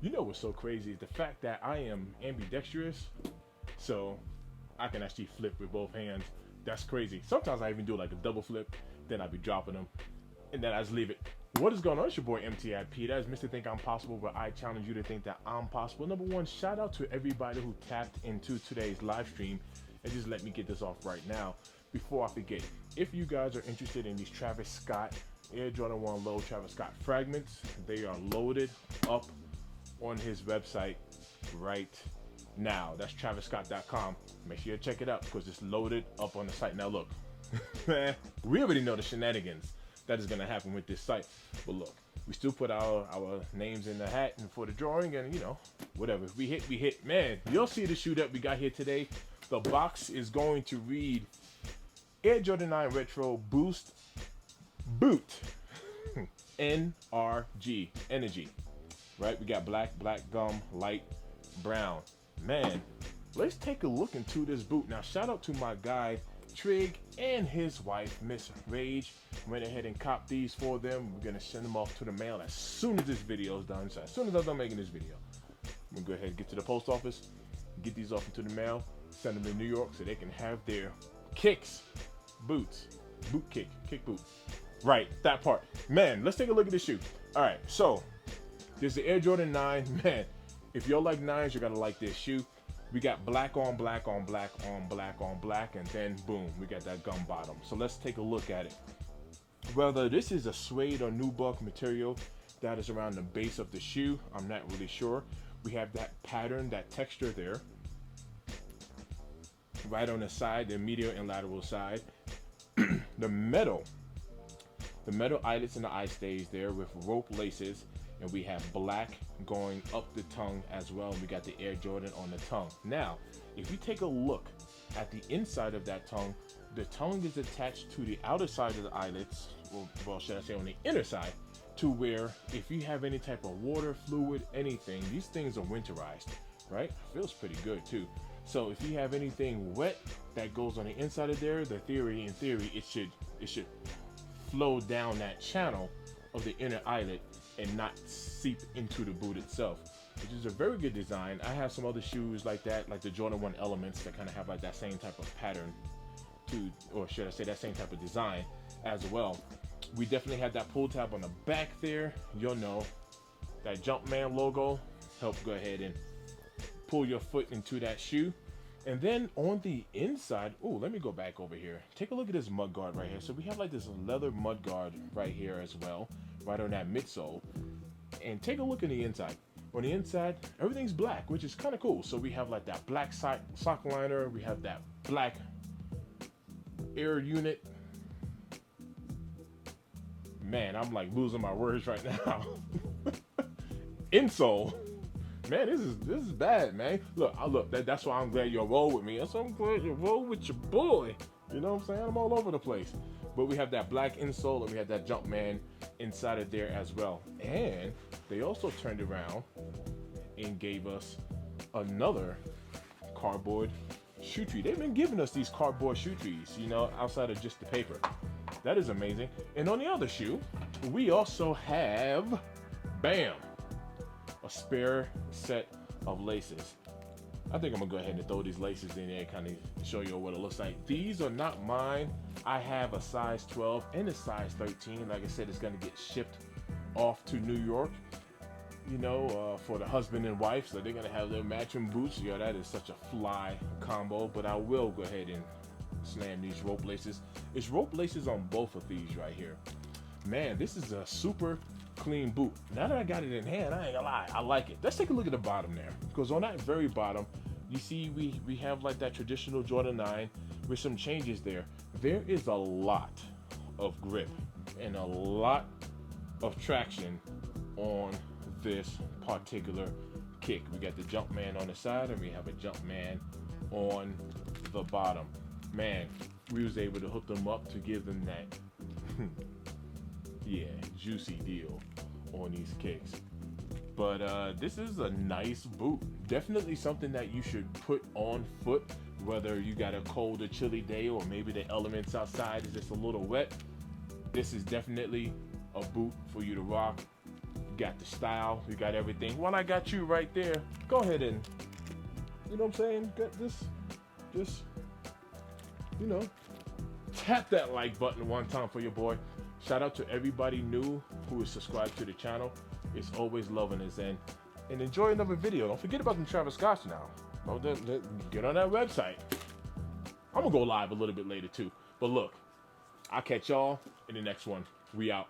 You know what's so crazy is the fact that I am ambidextrous, so I can actually flip with both hands. That's crazy. Sometimes I even do like a double flip, then I'll be dropping them, and then I just leave it. What is going on? It's your boy MTIP. That is Mr. Think I'm Possible, where I challenge you to think that I'm possible. Number one, shout out to everybody who tapped into today's live stream. And just let me get this off right now before I forget. If you guys are interested in these Travis Scott Air Jordan 1 Low Travis Scott fragments, they are loaded up on his website right now. That's TravisScott.com. Make sure you check it out because it's loaded up on the site. Now look, we already know the shenanigans that is going to happen with this site, but look, we still put our names in the hat and for the drawing, and you know, whatever. If we hit, we hit. Man, you'll see the shoe that we got here today. The box is going to read Air Jordan 9 Retro Boost Boot NRG Energy. Right? We got black gum, light brown. Man, let's take a look into this boot. Now, shout out to my guy Trig and his wife, Miss Rage. Went ahead and copped these for them. We're gonna send them off to the mail as soon as this video is done. So as soon as I'm done making this video, I'm gonna go ahead and get to the post office, get these off into the mail, send them to New York so they can have their kicks, boots, boot kick boot. Right, that part. Man, let's take a look at this shoe. All right, so there's the Air Jordan 9. Man, if y'all like 9s, you're gonna like this shoe. We got black on black on black on black on black, and then boom, we got that gum bottom. So let's take a look at it. Whether this is a suede or nubuck material that is around the base of the shoe, I'm not really sure. We have that pattern, that texture there, right on the side, the medial and lateral side. The metal eyelets and the eye stays there with rope laces, and we have black going up the tongue as well. We got the Air Jordan on the tongue. Now, if you take a look at the inside of that tongue, the tongue is attached to the outer side of the eyelets, or well, should I say on the inner side, to where if you have any type of water, fluid, anything, these things are winterized, right? Feels pretty good too. So if you have anything wet that goes on the inside of there, in theory, it should flow down that channel of the inner eyelet and not seep into the boot itself, which is a very good design. I have some other shoes like that, like the Jordan 1 Elements, that kind of have like that same type of pattern to, or should I say that same type of design as well. We definitely have that pull tab on the back there. You'll know that Jumpman logo. Help go ahead and pull your foot into that shoe. And then on the inside, oh, let me go back over here. Take a look at this mudguard right here. So we have like this leather mudguard right here as well, right on that midsole. And take a look at the inside. On the inside, everything's black, which is kind of cool. So we have like that black sock liner. We have that black air unit. Man, I'm like losing my words right now. Insole. Man, this is bad, man. Look, that's why I'm glad you'll roll with me. That's why I'm glad you roll with your boy. You know what I'm saying? I'm all over the place. But we have that black insole, and we have that Jumpman inside of there as well. And they also turned around and gave us another cardboard shoe tree. They've been giving us these cardboard shoe trees, you know, outside of just the paper. That is amazing. And on the other shoe, we also have, bam, a spare set of laces. I think I'm gonna go ahead and throw these laces in there and kind of show you what it looks like. These are not mine. I have a size 12 and a size 13. Like I said, it's gonna get shipped off to New York, you know, for the husband and wife. So they're gonna have their matching boots. Yeah, that is such a fly combo. But I will go ahead and slam these rope laces. It's rope laces on both of these right here. Man, this is a super clean boot. Now that I got it in hand, I ain't gonna lie, I like it. Let's take a look at the bottom there, because on that very bottom, you see we have like that traditional Jordan 9 with some changes there. There is a lot of grip and a lot of traction on this particular kick. We got the Jumpman on the side, and we have a Jumpman on the bottom. Man, we was able to hook them up to give them that yeah, juicy deal on these kicks. But this is a nice boot. Definitely something that you should put on foot, whether you got a cold or chilly day, or maybe the elements outside is just a little wet. This is definitely a boot for you to rock. You got the style, you got everything. Well, I got you right there. Go ahead and, you know what I'm saying? Get this, just, you know, tap that like button one time for your boy. Shout out to everybody new who is subscribed to the channel. It's always loving us, and enjoy another video. Don't forget about the Travis Scotts now. Get on that website. I'm gonna go live a little bit later too. But look, I'll catch y'all in the next one. We out.